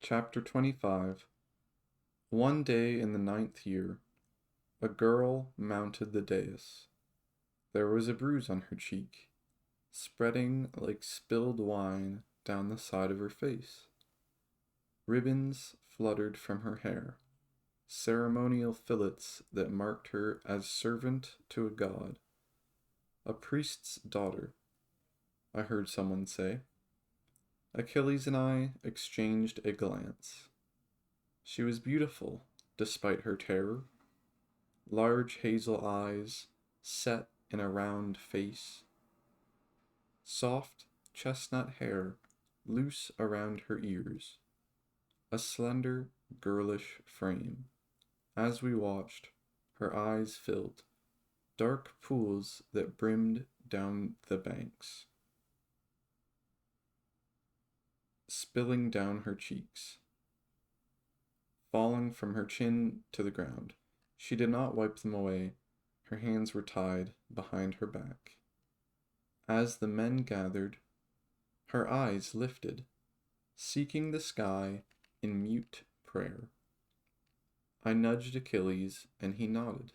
Chapter 25. One day in the 9th year, a girl mounted the dais. There was a bruise on her cheek, spreading like spilled wine down the side of her face. Ribbons fluttered from her hair, ceremonial fillets that marked her as servant to a god. A priest's daughter, I heard someone say. Achilles and I exchanged a glance. She was beautiful, despite her terror. Large hazel eyes set in a round face. Soft chestnut hair loose around her ears. A slender, girlish frame. As we watched, her eyes filled, dark pools that brimmed down the banks, spilling down her cheeks, falling from her chin to the ground. She did not wipe them away. Her hands were tied behind her back. As the men gathered, her eyes lifted, seeking the sky in mute prayer. I nudged Achilles, and he nodded.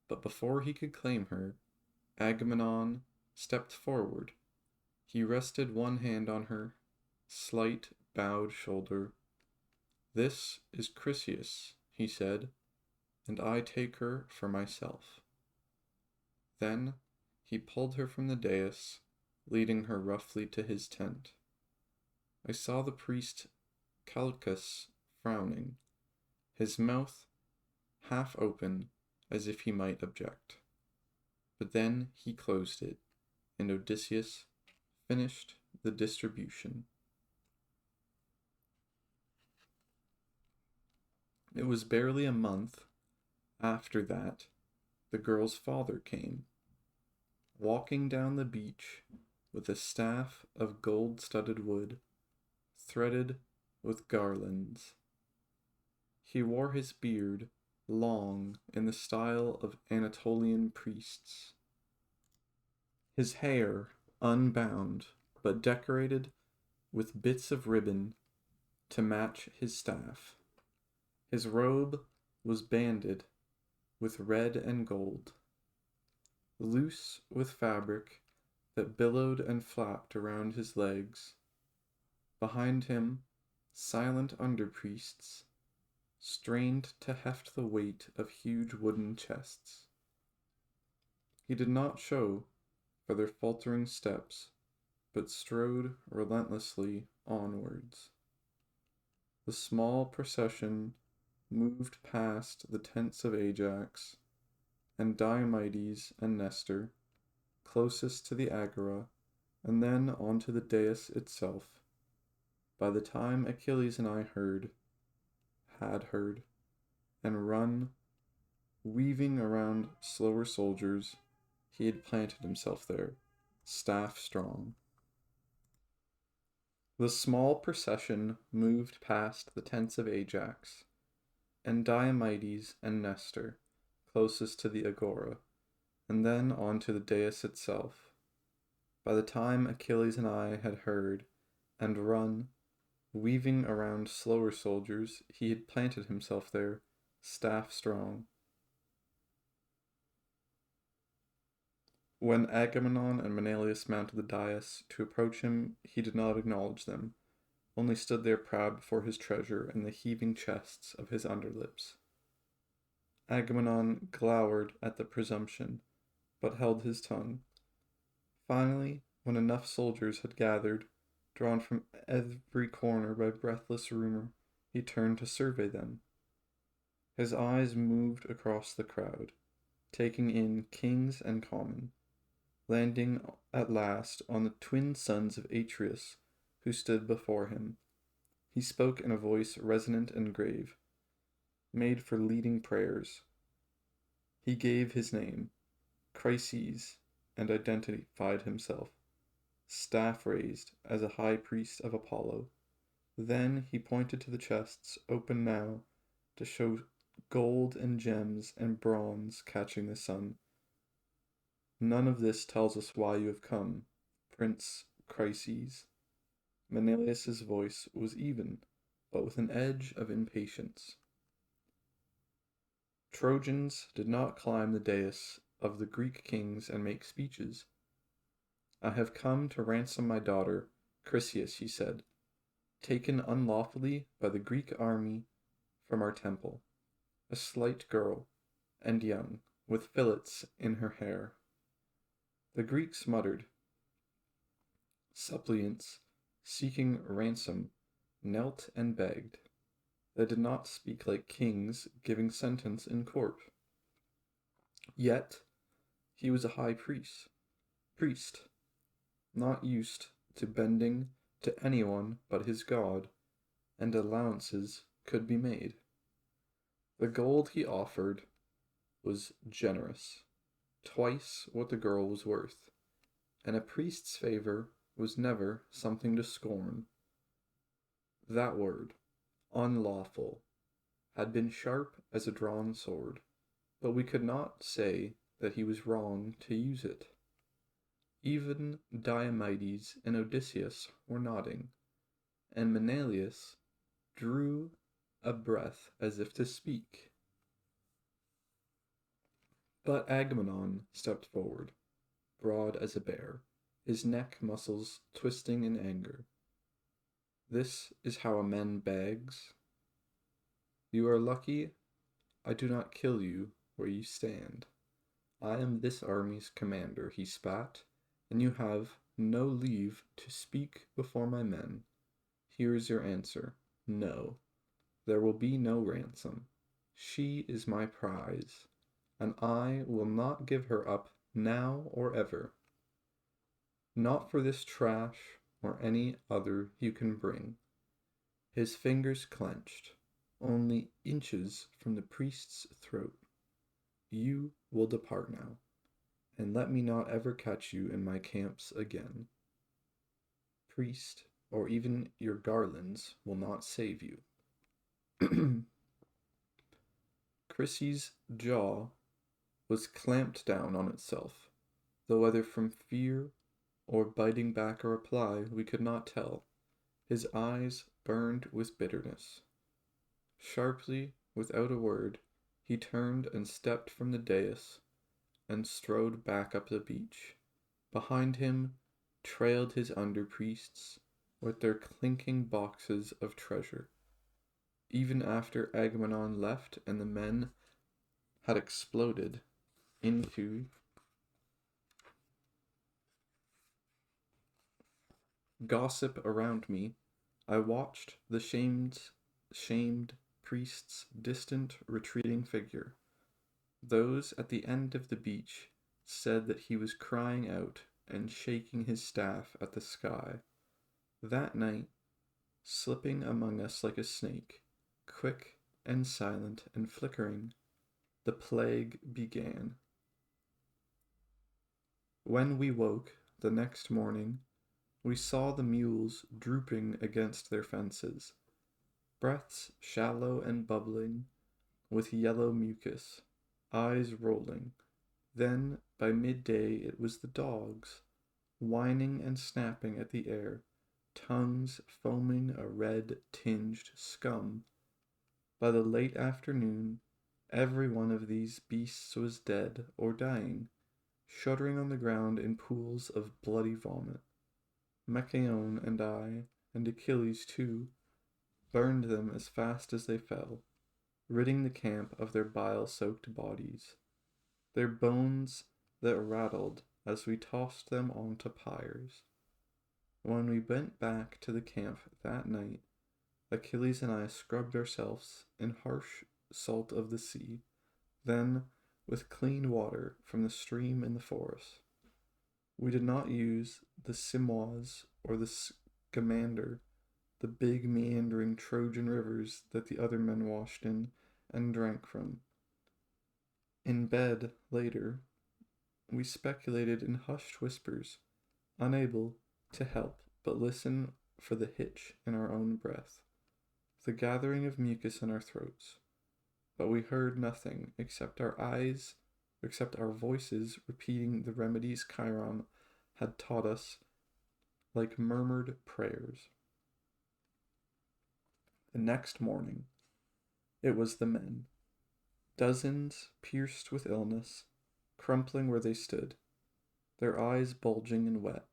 But before he could claim her, Agamemnon stepped forward. He rested one hand on her slight, bowed shoulder. "This is Chryseis," he said, "and I take her for myself." Then he pulled her from the dais, leading her roughly to his tent. I saw the priest Calchas frowning, his mouth half open as if he might object. But then he closed it, and Odysseus finished the distribution. It was barely a month after that the girl's father came, walking down the beach with a staff of gold-studded wood, threaded with garlands. He wore his beard long in the style of Anatolian priests, his hair unbound but decorated with bits of ribbon to match his staff. His robe was banded with red and gold, loose with fabric that billowed and flapped around his legs. Behind him, silent underpriests strained to heft the weight of huge wooden chests. He did not show for their faltering steps, but strode relentlessly onwards. The small procession moved past the tents of Ajax and Diomedes and Nestor, closest to the agora, and then onto the dais itself. By the time Achilles and I had heard, and run, weaving around slower soldiers, he had planted himself there, staff strong. The small procession moved past the tents of Ajax and Diomedes and Nestor, closest to the agora, and then on to the dais itself. By the time Achilles and I had heard and run, weaving around slower soldiers, he had planted himself there, staff strong. When Agamemnon and Menelaus mounted the dais to approach him, he did not acknowledge them, only stood there proud before his treasure and the heaving chests of his underlips. Agamemnon glowered at the presumption, but held his tongue. Finally, when enough soldiers had gathered, drawn from every corner by breathless rumor, he turned to survey them. His eyes moved across the crowd, taking in kings and common, landing at last on the twin sons of Atreus who stood before him. He spoke in a voice resonant and grave, made for leading prayers. He gave his name, Chryseis, and identified himself, staff raised as a high priest of Apollo. Then he pointed to the chests, open now, to show gold and gems and bronze catching the sun. "None of this tells us why you have come, Prince Chryseis." Menelaus's voice was even, but with an edge of impatience. Trojans did not climb the dais of the Greek kings and make speeches. I have come to ransom my daughter, Chryseis, he said, taken unlawfully by the Greek army from our temple, a slight girl, and young, with fillets in her hair. The Greeks muttered. Suppliants, seeking ransom, knelt and begged. They did not speak like kings giving sentence in court. Yet he was a high priest, not used to bending to anyone but his God, and allowances could be made. The gold he offered was generous, twice what the girl was worth, and a priest's favor was never something to scorn. That word, unlawful, had been sharp as a drawn sword, but we could not say that he was wrong to use it. Even Diomedes and Odysseus were nodding, and Menelaus drew a breath as if to speak. But Agamemnon stepped forward, broad as a bear, his neck muscles twisting in anger. This is how a man begs. You are lucky I do not kill you where you stand. I am this army's commander, he spat, and you have no leave to speak before my men. Here is your answer. No, there will be no ransom. She is my prize, and I will not give her up now or ever. Not for this trash or any other you can bring. His fingers clenched, only inches from the priest's throat. You will depart now, and let me not ever catch you in my camps again. Priest, or even your garlands, will not save you. Chryseis' jaw was clamped down on itself, though whether from fear or biting back a reply we could not tell. His eyes burned with bitterness. Sharply, without a word, he turned and stepped from the dais and strode back up the beach. Behind him trailed his under-priests with their clinking boxes of treasure. Even after Agamemnon left and the men had exploded into gossip around me, I watched the shamed priest's distant, retreating figure. Those at the end of the beach said that he was crying out and shaking his staff at the sky. That night, slipping among us like a snake, quick and silent and flickering, the plague began. When we woke the next morning, we saw the mules drooping against their fences, breaths shallow and bubbling with yellow mucus, eyes rolling. Then, by midday, it was the dogs, whining and snapping at the air, tongues foaming a red-tinged scum. By the late afternoon, every one of these beasts was dead or dying, shuddering on the ground in pools of bloody vomit. Machaon and I, and Achilles too, burned them as fast as they fell, ridding the camp of their bile-soaked bodies, their bones that rattled as we tossed them onto pyres. When we went back to the camp that night, Achilles and I scrubbed ourselves in harsh salt of the sea, then with clean water from the stream in the forest. We did not use the Simois or the Scamander, the big meandering Trojan rivers that the other men washed in and drank from. In bed later, we speculated in hushed whispers, unable to help but listen for the hitch in our own breath, the gathering of mucus in our throats. But we heard nothing except our voices repeating the remedies Chiron had taught us like murmured prayers. The next morning, it was the men, dozens pierced with illness, crumpling where they stood, their eyes bulging and wet,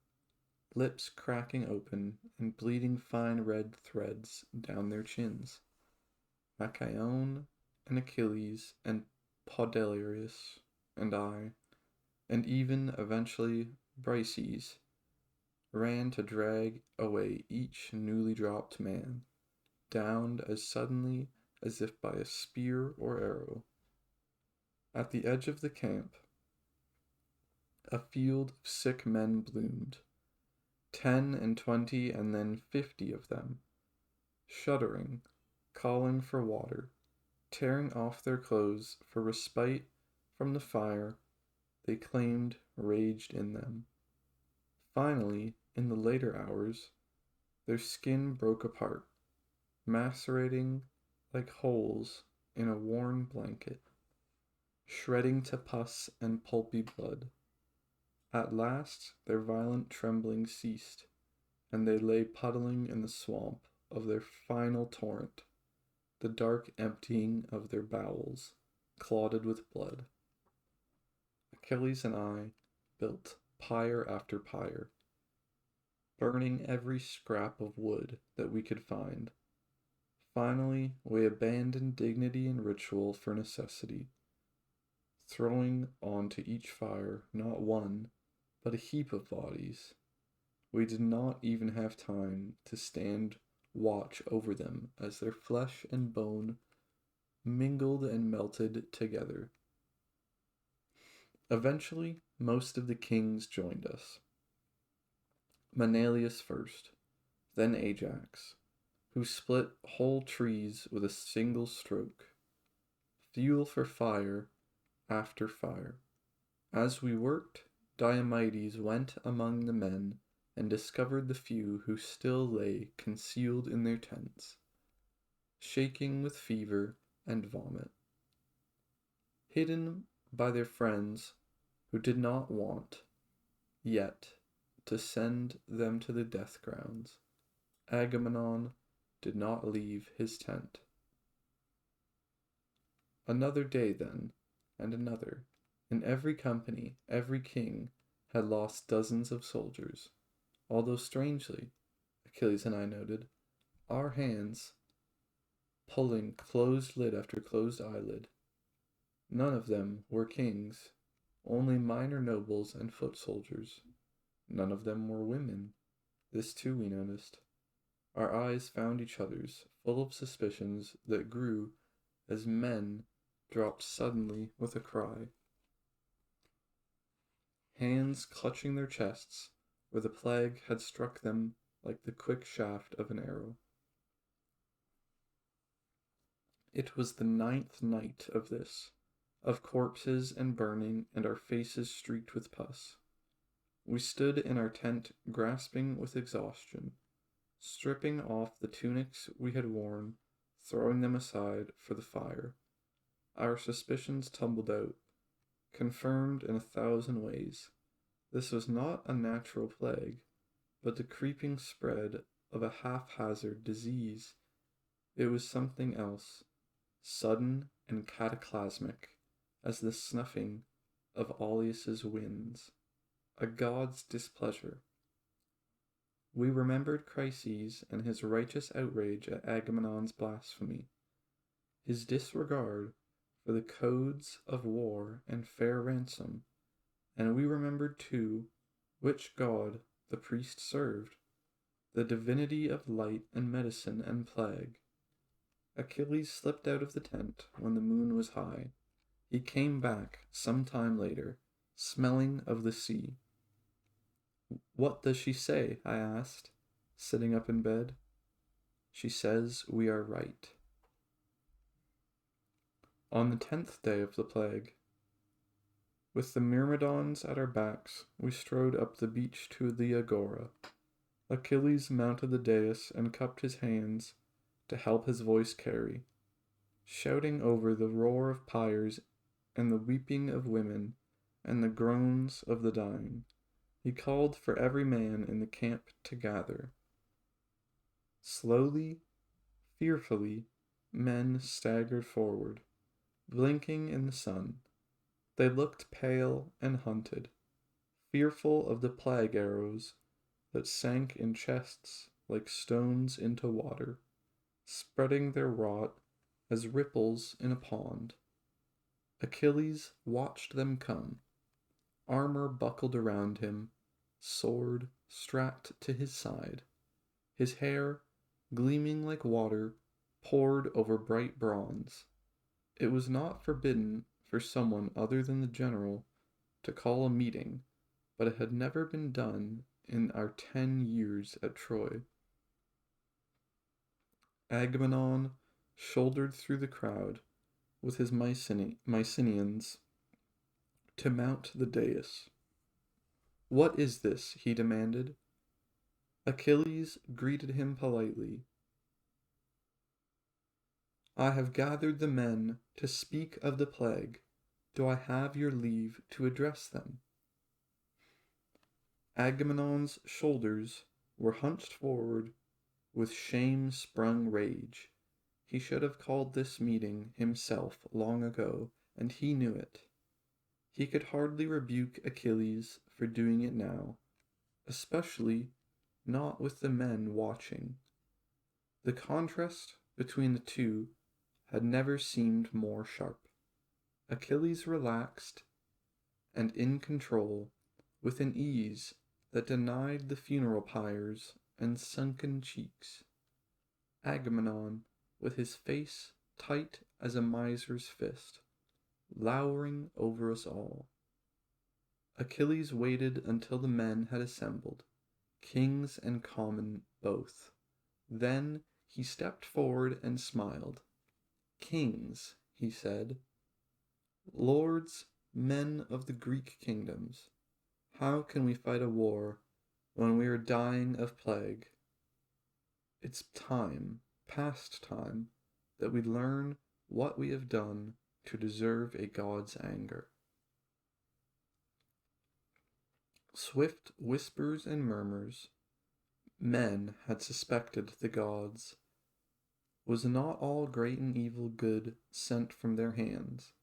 lips cracking open and bleeding fine red threads down their chins. Machaon and Achilles and Podalirius and I, and even eventually Briseis, ran to drag away each newly dropped man, downed as suddenly as if by a spear or arrow. At the edge of the camp, a field of sick men bloomed, 10 and 20 and then 50 of them, shuddering, calling for water, tearing off their clothes for respite from the fire they claimed raged in them. Finally, in the later hours, their skin broke apart, macerating like holes in a worn blanket, shredding to pus and pulpy blood. At last their violent trembling ceased, and they lay puddling in the swamp of their final torrent, the dark emptying of their bowels, clotted with blood. Achilles and I built pyre after pyre, burning every scrap of wood that we could find. Finally, we abandoned dignity and ritual for necessity, throwing onto each fire not one, but a heap of bodies. We did not even have time to stand watch over them as their flesh and bone mingled and melted together. Eventually, most of the kings joined us. Menelaus first, then Ajax, who split whole trees with a single stroke. Fuel for fire after fire. As we worked, Diomedes went among the men and discovered the few who still lay concealed in their tents, shaking with fever and vomit, hidden by their friends who did not want, yet, to send them to the death grounds. Agamemnon did not leave his tent. Another day then, and another. In every company, every king had lost dozens of soldiers, although strangely, Achilles and I noted, our hands pulling closed lid after closed eyelid. None of them were kings, only minor nobles and foot soldiers. None of them were women. This too we noticed. Our eyes found each other's, full of suspicions that grew as men dropped suddenly with a cry, hands clutching their chests where the plague had struck them like the quick shaft of an arrow. It was the 9th night of this, of corpses and burning and our faces streaked with pus. We stood in our tent grasping with exhaustion, stripping off the tunics we had worn, throwing them aside for the fire. Our suspicions tumbled out, confirmed in 1,000 ways. This was not a natural plague, but the creeping spread of a haphazard disease. It was something else, sudden and cataclysmic as the snuffing of Aulius's winds, a god's displeasure. We remembered Chryses and his righteous outrage at Agamemnon's blasphemy, his disregard for the codes of war and fair ransom, and we remembered too which god the priest served, the divinity of light and medicine and plague. Achilles slipped out of the tent when the moon was high. He came back some time later, smelling of the sea. "What does she say?" I asked, sitting up in bed. "She says we are right." On the 10th day of the plague, with the Myrmidons at our backs, we strode up the beach to the agora. Achilles mounted the dais and cupped his hands to help his voice carry, shouting over the roar of pyres and the weeping of women and the groans of the dying. He called for every man in the camp to gather. Slowly, Fearfully, men staggered forward, blinking in the sun. They looked pale and hunted, fearful of the plague arrows that sank in chests like stones into water, spreading their rot as ripples in a pond. Achilles watched them come, armor buckled around him, sword strapped to his side, his hair, gleaming like water, poured over bright bronze. It was not forbidden for someone other than the general to call a meeting, but it had never been done in our 10 years at Troy. Agamemnon shouldered through the crowd with his Mycenaeans to mount the dais. "What is this?" he demanded. Achilles greeted him politely. "I have gathered the men to speak of the plague. Do I have your leave to address them?" Agamemnon's shoulders were hunched forward with shame-sprung rage. He should have called this meeting himself long ago, and he knew it. He could hardly rebuke Achilles for doing it now, especially not with the men watching. The contrast between the two had never seemed more sharp. Achilles relaxed and in control, with an ease that denied the funeral pyres and sunken cheeks. Agamemnon, with his face tight as a miser's fist, lowering over us all. Achilles waited until the men had assembled, kings and common both. Then he stepped forward and smiled. "Kings," he said, "lords, men of the Greek kingdoms, how can we fight a war when we are dying of plague? It's time, past time, that we learn what we have done to deserve a god's anger." Swift whispers and murmurs. Men had suspected the gods. Was not all great and evil good sent from their hands?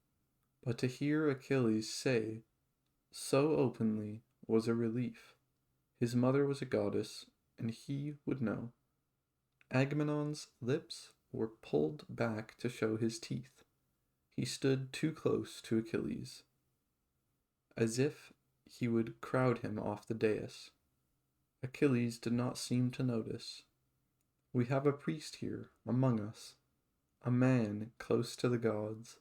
But to hear Achilles say so openly was a relief. His mother was a goddess, and he would know. Agamemnon's lips were pulled back to show his teeth. He stood too close to Achilles, as if he would crowd him off the dais. Achilles did not seem to notice. "We have a priest here among us, a man close to the gods.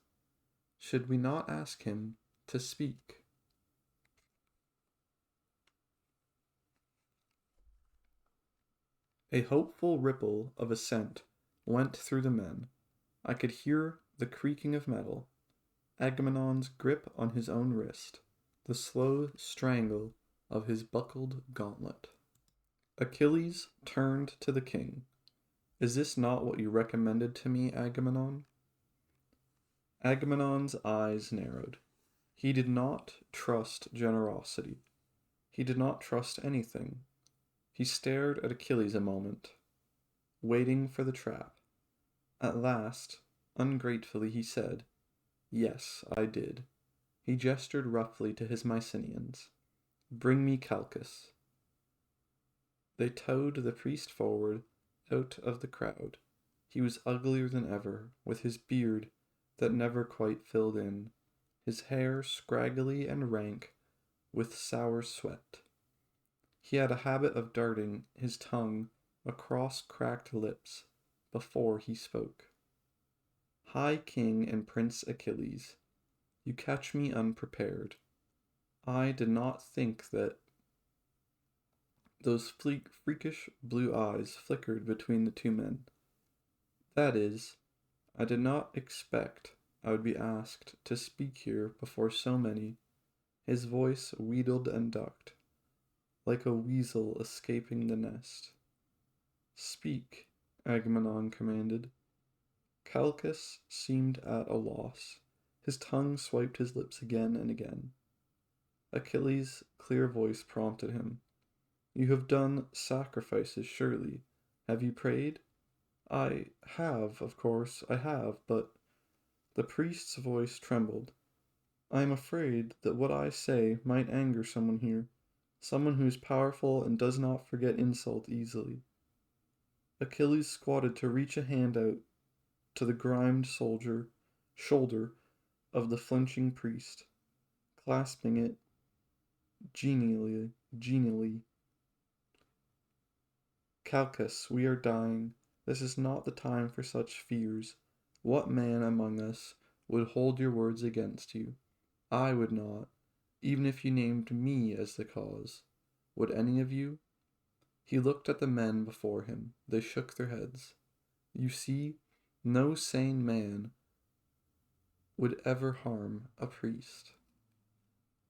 Should we not ask him to speak?" A hopeful ripple of assent went through the men. I could hear the creaking of metal, Agamemnon's grip on his own wrist, the slow strangle of his buckled gauntlet. Achilles turned to the king. "Is this not what you recommended to me, Agamemnon?" Agamemnon's eyes narrowed. He did not trust generosity. He did not trust anything. He stared at Achilles a moment, waiting for the trap. At last, ungratefully, he said, "Yes, I did." He gestured roughly to his Mycenaeans. "Bring me Calchas." They towed the priest forward, out of the crowd. He was uglier than ever, with his beard that never quite filled in, his hair scraggly and rank with sour sweat. He had a habit of darting his tongue across cracked lips before he spoke. "High King and Prince Achilles, you catch me unprepared. I did not think that." Those freakish blue eyes flickered between the two men. "That is, I did not expect I would be asked to speak here before so many." His voice wheedled and ducked, like a weasel escaping the nest. "Speak," Agamemnon commanded. Calchas seemed at a loss. His tongue swiped his lips again and again. Achilles' clear voice prompted him. "You have done sacrifices, surely. Have you prayed?" I have, of course, I have, but the priest's voice trembled. I am afraid that what I say might anger someone here, someone who is powerful and does not forget insult easily. Achilles squatted to reach a hand out to the grimed shoulder of the flinching priest, clasping it genially. Calchas, we are dying. This is not the time for such fears. What man among us would hold your words against you? I would not, even if you named me as the cause. Would any of you? He looked at the men before him. They shook their heads. You see, no sane man would ever harm a priest.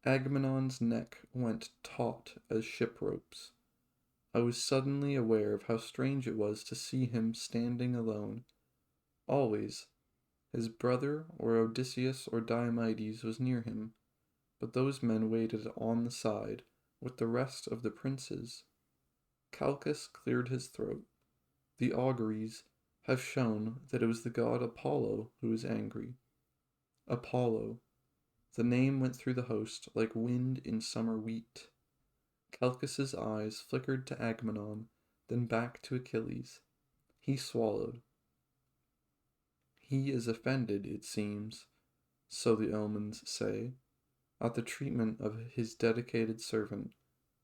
Agamemnon's neck went taut as ship ropes. I was suddenly aware of how strange it was to see him standing alone. Always, his brother or Odysseus or Diomedes was near him, but those men waited on the side with the rest of the princes. Calchas cleared his throat. The auguries have shown that it was the god Apollo who was angry. Apollo. The name went through the host like wind in summer wheat. Calchas's eyes flickered to Agamemnon, then back to Achilles. He swallowed. He is offended, it seems, so the omens say, at the treatment of his dedicated servant,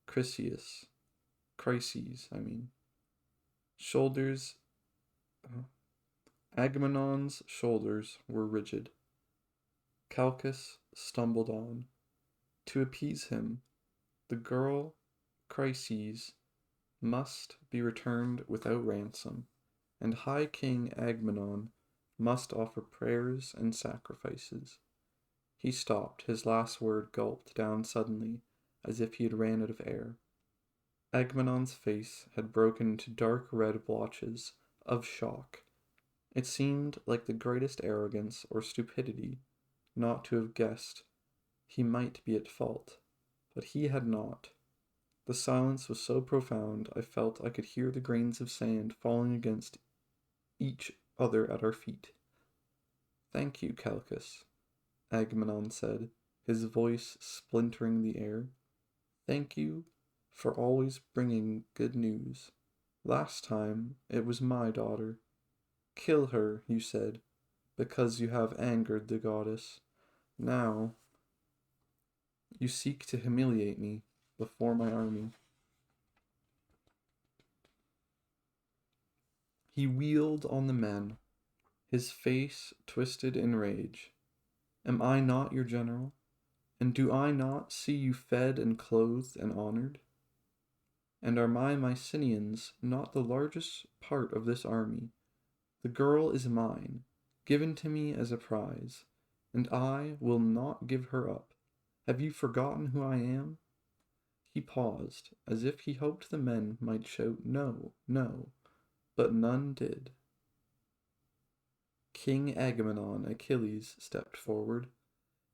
Chryses. Shoulders. Agamemnon's shoulders were rigid. Calchas stumbled on. To appease him, the girl Chryses must be returned without ransom, and High King Agamemnon must offer prayers and sacrifices. He stopped, his last word gulped down suddenly, as if he had ran out of air. Agamemnon's face had broken into dark red blotches of shock. It seemed like the greatest arrogance or stupidity not to have guessed he might be at fault, but he had not. The silence was so profound I felt I could hear the grains of sand falling against each other at our feet. Thank you, Calchas, Agamemnon said, his voice splintering the air. Thank you for always bringing good news. Last time it was my daughter. Kill her, you said, because you have angered the goddess. Now you seek to humiliate me before my army. He wheeled on the men, his face twisted in rage. Am I not your general? And do I not see you fed and clothed and honored? And are my Mycenaeans not the largest part of this army? The girl is mine, given to me as a prize, and I will not give her up. Have you forgotten who I am? He paused, as if he hoped the men might shout no, no, but none did. King Agamemnon Achilles stepped forward.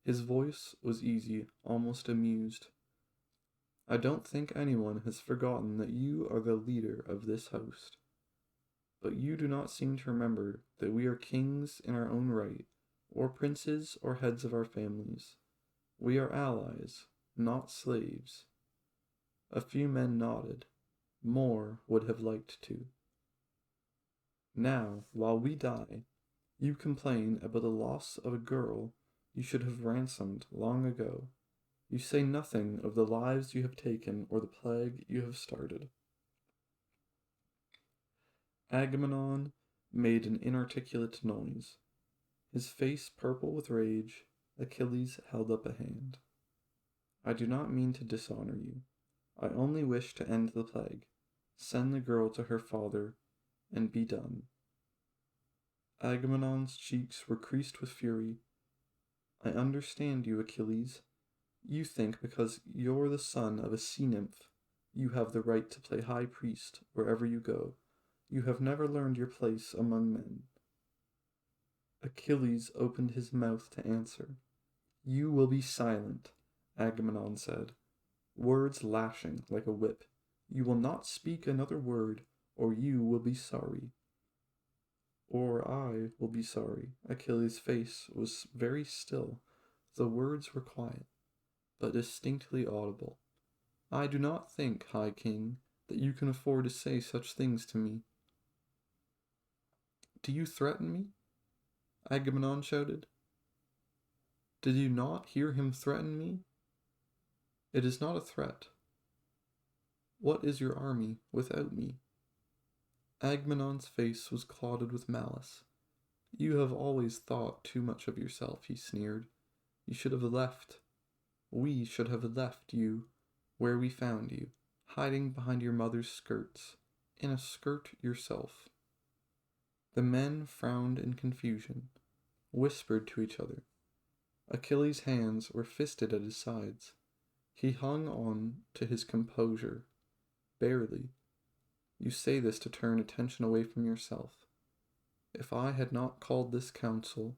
His voice was easy, almost amused. I don't think anyone has forgotten that you are the leader of this host. But you do not seem to remember that we are kings in our own right, or princes or heads of our families. We are allies, not slaves. A few men nodded. More would have liked to. Now, while we die, you complain about the loss of a girl you should have ransomed long ago. You say nothing of the lives you have taken or the plague you have started. Agamemnon made an inarticulate noise. His face purple with rage, Achilles held up a hand. I do not mean to dishonor you. I only wish to end the plague. Send the girl to her father, and be done. Agamemnon's cheeks were creased with fury. I understand you, Achilles. You think because you're the son of a sea nymph, you have the right to play high priest wherever you go. You have never learned your place among men. Achilles opened his mouth to answer. You will be silent, Agamemnon said, words lashing like a whip. You will not speak another word, or you will be sorry. or I will be sorry. Achilles' face was very still. The words were quiet, but distinctly audible. I do not think, High King, that you can afford to say such things to me. Do you threaten me? Agamemnon shouted. Did you not hear him threaten me? It is not a threat. What is your army without me? Agamemnon's face was clouded with malice. You have always thought too much of yourself, he sneered. You should have left. We should have left you where we found you, hiding behind your mother's skirts, in a skirt yourself. The men frowned in confusion, whispered to each other. Achilles' hands were fisted at his sides. He hung on to his composure, barely. You say this to turn attention away from yourself. If I had not called this council,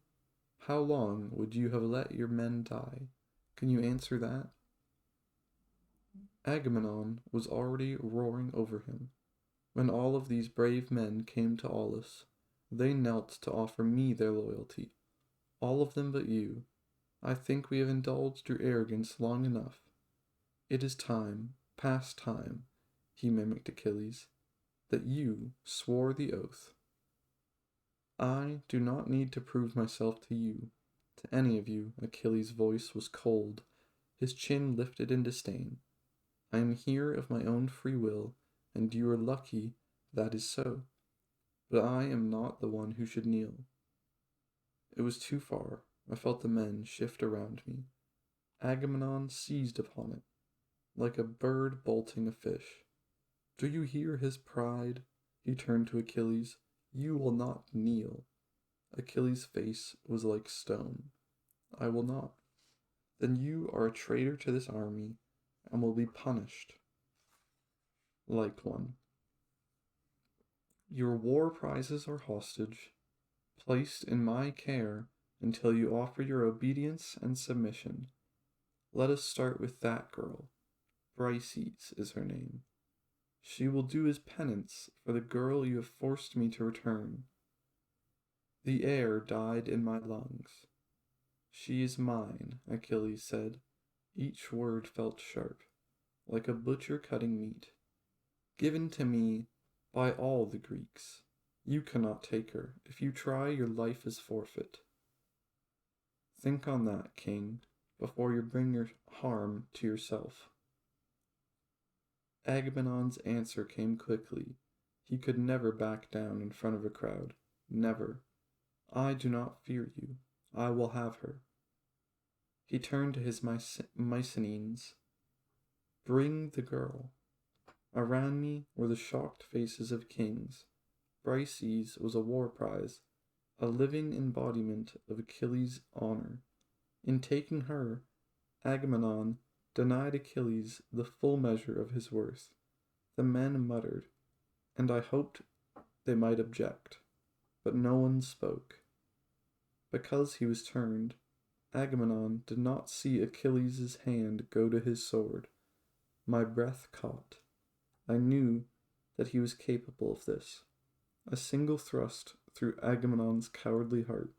how long would you have let your men die? Can you answer that? Agamemnon was already roaring over him. When all of these brave men came to Aulis, they knelt to offer me their loyalty. All of them but you. I think we have indulged your arrogance long enough. It is time, past time, he mimicked Achilles, that you swore the oath. I do not need to prove myself to you, to any of you. Achilles' voice was cold, his chin lifted in disdain. I am here of my own free will, and you are lucky that is so. But I am not the one who should kneel. It was too far. I felt the men shift around me. Agamemnon seized upon it, like a bird bolting a fish. Do you hear his pride? He turned to Achilles. You will not kneel. Achilles' face was like stone. I will not. Then you are a traitor to this army, and will be punished like one. Your war prizes are hostage, placed in my care until you offer your obedience and submission. Let us start with that girl. Briseis is her name. She will do as penance for the girl you have forced me to return. The air died in my lungs. She is mine, Achilles said. Each word felt sharp, like a butcher cutting meat. Given to me by all the Greeks. You cannot take her. If you try, your life is forfeit. Think on that, King, before you bring your harm to yourself. Agamemnon's answer came quickly. He could never back down in front of a crowd. Never. I do not fear you. I will have her. He turned to his Mycenaeans. Bring the girl. Around me were the shocked faces of kings. Briseis was a war prize, a living embodiment of Achilles' honor. In taking her, Agamemnon denied Achilles the full measure of his worth. The men muttered, and I hoped they might object, but no one spoke. Because he was turned, Agamemnon did not see Achilles' hand go to his sword. My breath caught. I knew that he was capable of this. A single thrust through Agamemnon's cowardly heart.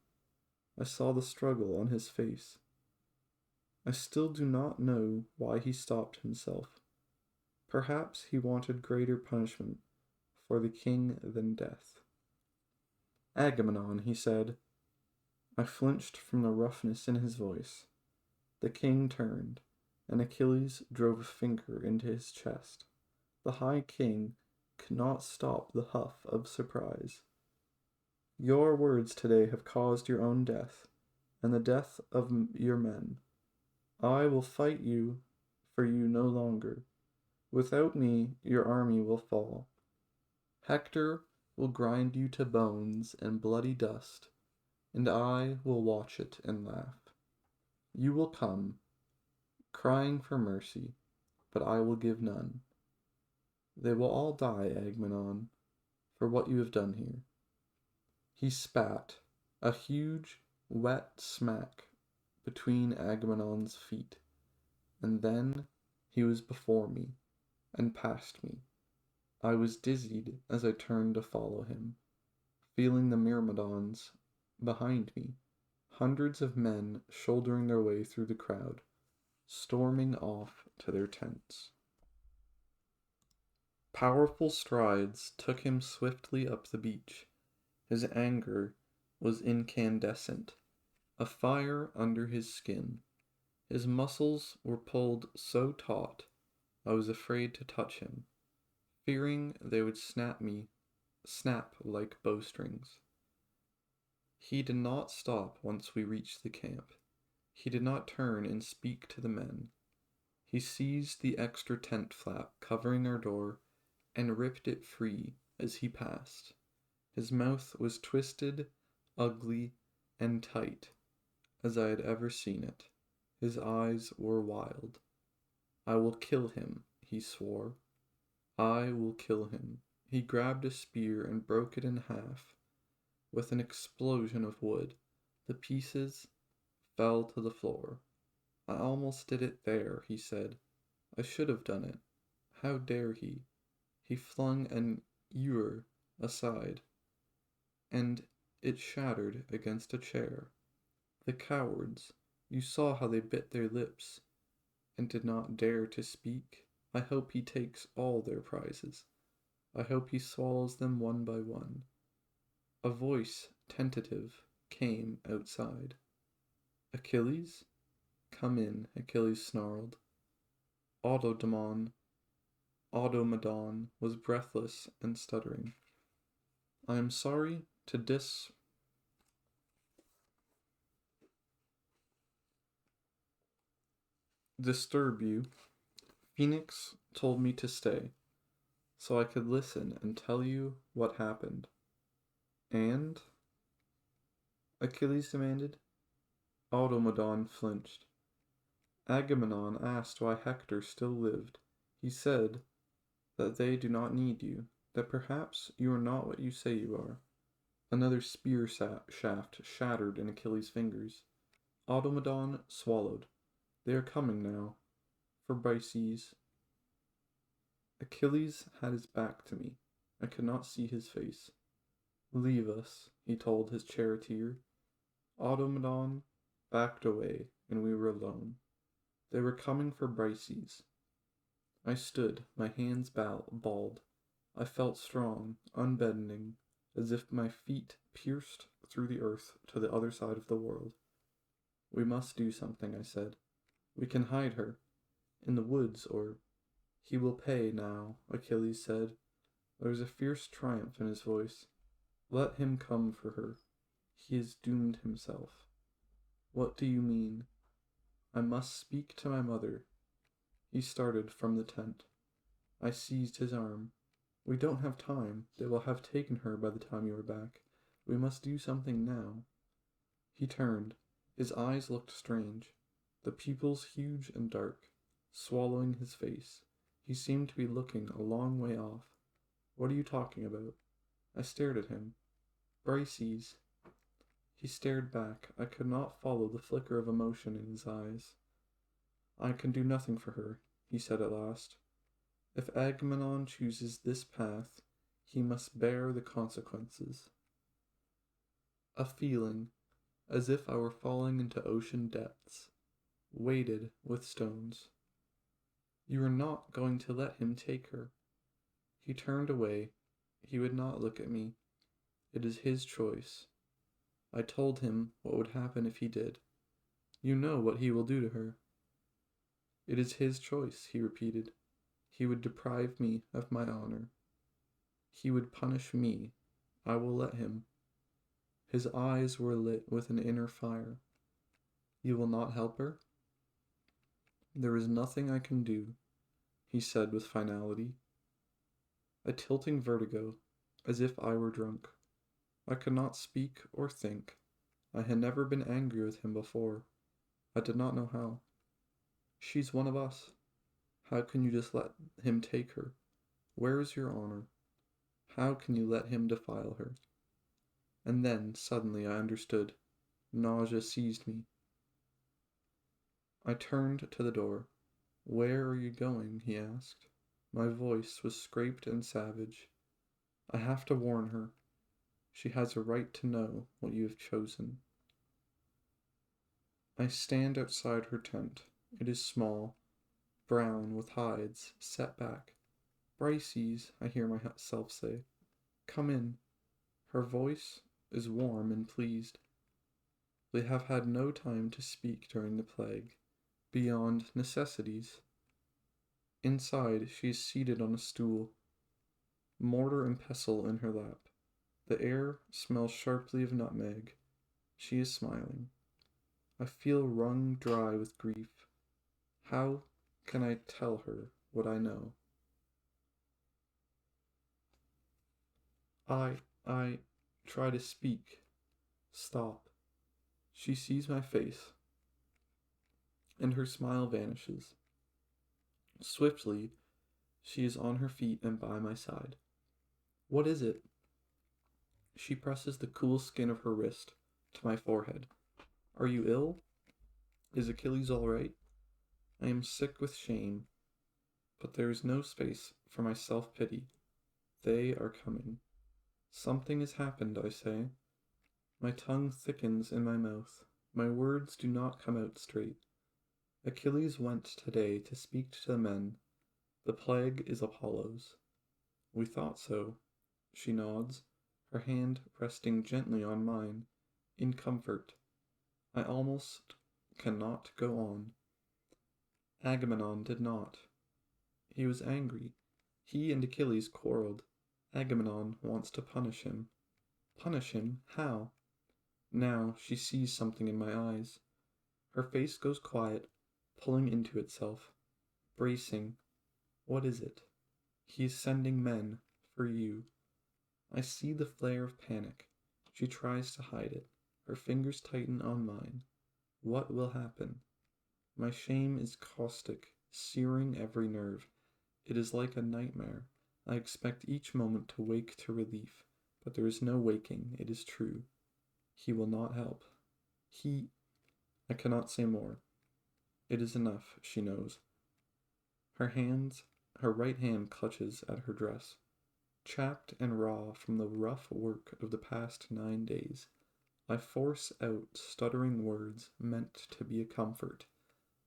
I saw the struggle on his face. I still do not know why he stopped himself. Perhaps he wanted greater punishment for the king than death. Agamemnon, he said. I flinched from the roughness in his voice. The king turned, and Achilles drove a finger into his chest. The High King could not stop the huff of surprise. Your words today have caused your own death, and the death of your men. I will fight you for you no longer. Without me, your army will fall. Hector will grind you to bones and bloody dust, and I will watch it and laugh. You will come, crying for mercy, but I will give none. They will all die, Agamemnon, for what you have done here. He spat, a huge, wet smack between Agamemnon's feet, and then he was before me and past me. I was dizzied as I turned to follow him. feeling the myrmidons behind me, hundreds of men shouldering their way through the crowd, storming off to their tents. Powerful strides took him swiftly up the beach. His anger was incandescent, a fire under his skin. His muscles were pulled so taut I was afraid to touch him, fearing they would snap like bowstrings. He did not stop once we reached the camp. He did not turn and speak to the men. He seized the extra tent flap covering our door and ripped it free as he passed. His mouth was twisted, ugly, and tight as I had ever seen it. His eyes were wild. "I will kill him," he swore. "I will kill him." He grabbed a spear and broke it in half. With an explosion of wood, the pieces fell to the floor. "I almost did it there," he said. "I should have done it. How dare he?" He flung an ewer aside, and it shattered against a chair. "The cowards! You saw how they bit their lips, and did not dare to speak. I hope he takes all their prizes. I hope he swallows them one by one." A voice, tentative, came outside. "Achilles?" "Come in," Achilles snarled. Automedon was breathless and stuttering. "I am sorry to disturb you. Phoenix told me to stay, so I could listen and tell you what happened." "And?" Achilles demanded. Automedon flinched. "Agamemnon asked why Hector still lived. He said that they do not need you, that perhaps you are not what you say you are." Another spear shaft shattered in Achilles' fingers. Automedon swallowed. "They are coming now. For Briseis." Achilles had his back to me. I could not see his face. "Leave us," he told his charioteer. Automedon backed away, and we were alone. They were coming for Briseis. I stood, my hands balled. I felt strong, unbending, as if my feet pierced through the earth to the other side of the world. "We must do something," I said. "We can hide her. In the woods, or—" "He will pay now," Achilles said. There was a fierce triumph in his voice. "Let him come for her. He has doomed himself." "What do you mean?" "I must speak to my mother." He started from the tent. I seized his arm. "We don't have time. They will have taken her by the time you are back. We must do something now." He turned. His eyes looked strange, the pupils huge and dark, swallowing his face. He seemed to be looking a long way off. "What are you talking about?" I stared at him. "Briseis." He stared back. I could not follow the flicker of emotion in his eyes. "I can do nothing for her," he said at last. "If Agamemnon chooses this path, he must bear the consequences." A feeling, as if I were falling into ocean depths, weighted with stones. "You are not going to let him take her." He turned away. He would not look at me. "It is his choice." I told him what would happen if he did. "You know what he will do to her." "It is his choice," he repeated. "He would deprive me of my honor. He would punish me. I will let him." His eyes were lit with an inner fire. "You will not help her?" "There is nothing I can do," he said with finality. A tilting vertigo, as if I were drunk. I could not speak or think. I had never been angry with him before. I did not know how. "She's one of us. How can you just let him take her? Where is your honor? How can you let him defile her?" And then, suddenly, I understood. Nausea seized me. I turned to the door. "Where are you going?" he asked. My voice was scraped and savage. "I have to warn her." She has a right to know what you have chosen. I stand outside her tent. It is small, brown with hides set back. Bryces, I hear myself say, come in. Her voice is warm and pleased. They have had no time to speak during the plague, beyond necessities. Inside, she is seated on a stool, mortar and pestle in her lap. The air smells sharply of nutmeg. She is smiling. I feel wrung dry with grief. How can I tell her what I know? I try to speak. Stop. She sees my face, and her smile vanishes. Swiftly, she is on her feet and by my side. What is it? She presses the cool skin of her wrist to my forehead. Are you ill? Is Achilles all right? I am sick with shame, but there is no space for my self-pity. They are coming. Something has happened, I say. My tongue thickens in my mouth. My words do not come out straight. Achilles went today to speak to the men. The plague is Apollo's. We thought so. She nods, her hand resting gently on mine, in comfort. I almost cannot go on. Agamemnon did not. He was angry. He and Achilles quarreled. Agamemnon wants to punish him. Punish him? How? Now she sees something in my eyes. Her face goes quiet, pulling into itself, bracing. What is it? He is sending men for you. I see the flare of panic. She tries to hide it. Her fingers tighten on mine. What will happen? My shame is caustic, searing every nerve. It is like a nightmare. I expect each moment to wake to relief, but there is no waking, it is true. He will not help. I cannot say more. It is enough, she knows. Her right hand clutches at her dress, chapped and raw from the rough work of the past 9 days. I force out stuttering words meant to be a comfort,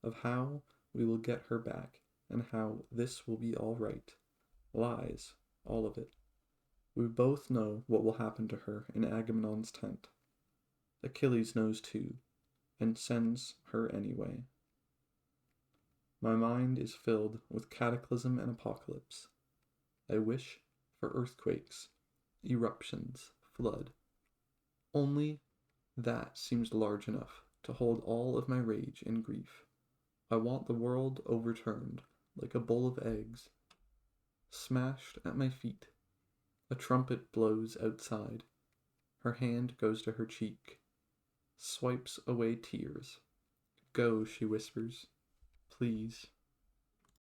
of how we will get her back, and how this will be all right. Lies, all of it. We both know what will happen to her in Agamemnon's tent. Achilles knows too, and sends her anyway. My mind is filled with cataclysm and apocalypse. I wish for earthquakes, eruptions, flood. Only that seems large enough to hold all of my rage and grief. I want the world overturned, like a bowl of eggs, smashed at my feet. A trumpet blows outside. Her hand goes to her cheek, swipes away tears. Go, she whispers. Please.